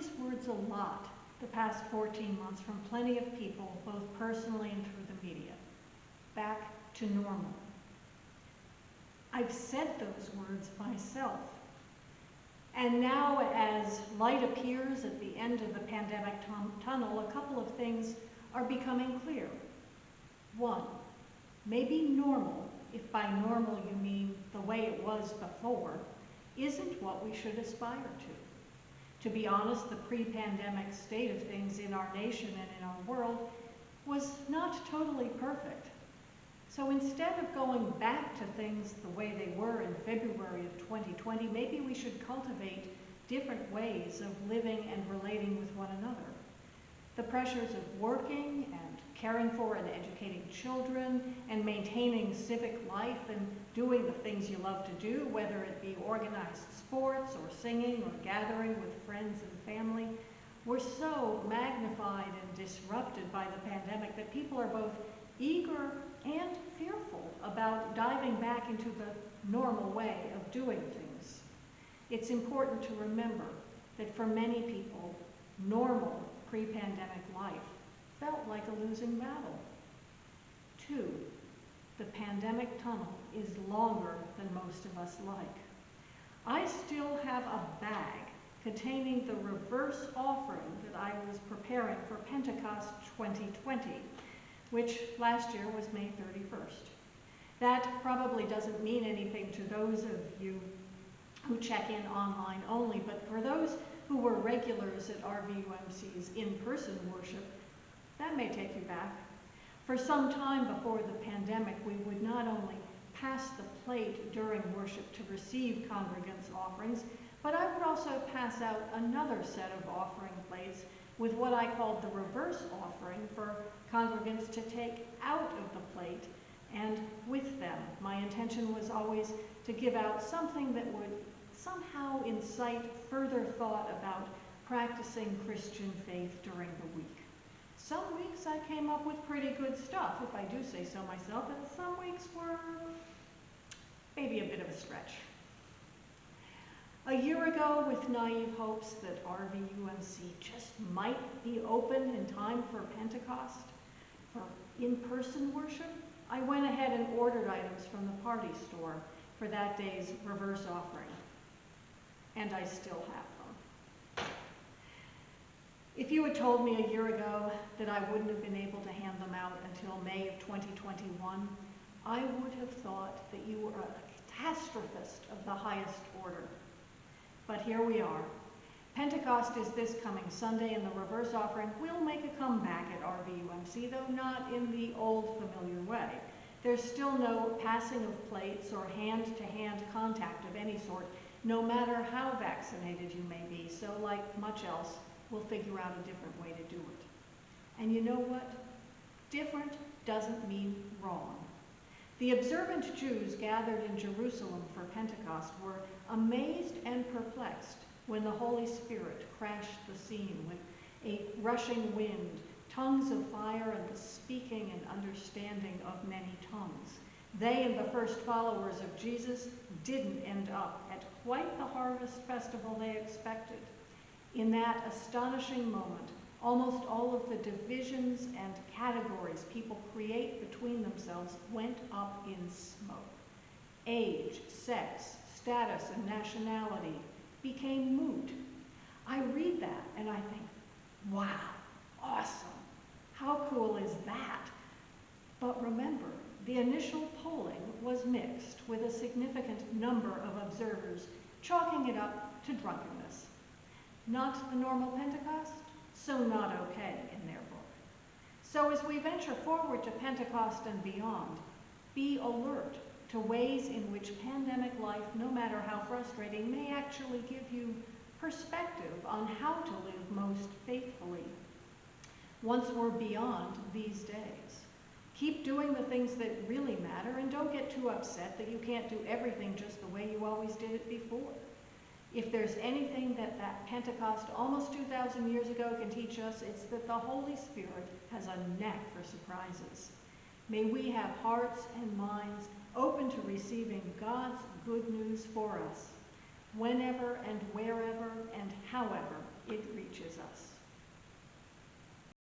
these words a lot the past 14 months from plenty of people, both personally and through the media. Back to normal. I've said those words myself. And now, as light appears at the end of the pandemic tunnel, a couple of things are becoming clear. One, maybe normal, if by normal you mean the way it was before, isn't what we should aspire to. To be honest, the pre-pandemic state of things in our nation and in our world was not totally perfect. So instead of going back to things the way they were in February of 2020, maybe we should cultivate different ways of living and relating with one another. The pressures of working and caring for and educating children and maintaining civic life and doing the things you love to do, whether it be organized sports or singing or gathering with friends and family, were so magnified and disrupted by the pandemic that people are both eager and fearful about diving back into the normal way of doing things. It's important to remember that for many people, normal pre-pandemic life felt like a losing battle. 2, the pandemic tunnel is longer than most of us like. I still have a bag containing the reverse offering that I was preparing for Pentecost 2020, which last year was May 31st. That probably doesn't mean anything to those of you who check in online only, but for those who were regulars at RVUMC's in-person worship, that may take you back. For some time before the pandemic, we would not only pass the plate during worship to receive congregants' offerings, but I would also pass out another set of offering plates with what I called the reverse offering for congregants to take out of the plate and with them. My intention was always to give out something that would somehow incite further thought about practicing Christian faith during the week. Some weeks I came up with pretty good stuff, if I do say so myself, and some weeks were maybe a bit of a stretch. A year ago, with naive hopes that RVUMC just might be open in time for Pentecost, for in-person worship, I went ahead and ordered items from the party store for that day's reverse offering. And I still have them. If you had told me a year ago that I wouldn't have been able to hand them out until May of 2021, I would have thought that you were a catastrophist of the highest order. But here we are. Pentecost is this coming Sunday, and the reverse offering will make a comeback at RVUMC, though not in the old familiar way. There's still no passing of plates or hand-to-hand contact of any sort, no matter how vaccinated you may be. So like much else, we'll figure out a different way to do it. And you know what? Different doesn't mean wrong. The observant Jews gathered in Jerusalem for Pentecost were amazed and perplexed when the Holy Spirit crashed the scene with a rushing wind, tongues of fire, and the speaking and understanding of many tongues. They and the first followers of Jesus didn't end up at quite the harvest festival they expected. In that astonishing moment, almost all of the divisions and categories people create between themselves went up in smoke. Age, sex, status, and nationality became moot. I read that and I think, wow, awesome. How cool is that? But remember, the initial polling was mixed, with a significant number of observers chalking it up to drunkenness. Not the normal Pentecost, so not okay in their book. So as we venture forward to Pentecost and beyond, be alert to ways in which pandemic life, no matter how frustrating, may actually give you perspective on how to live most faithfully. Once we're beyond these days, keep doing the things that really matter, and don't get too upset that you can't do everything just the way you always did it before. If there's anything that Pentecost almost 2,000 years ago can teach us, it's that the Holy Spirit has a knack for surprises. May we have hearts and minds open to receiving God's good news for us, whenever and wherever and however it reaches us.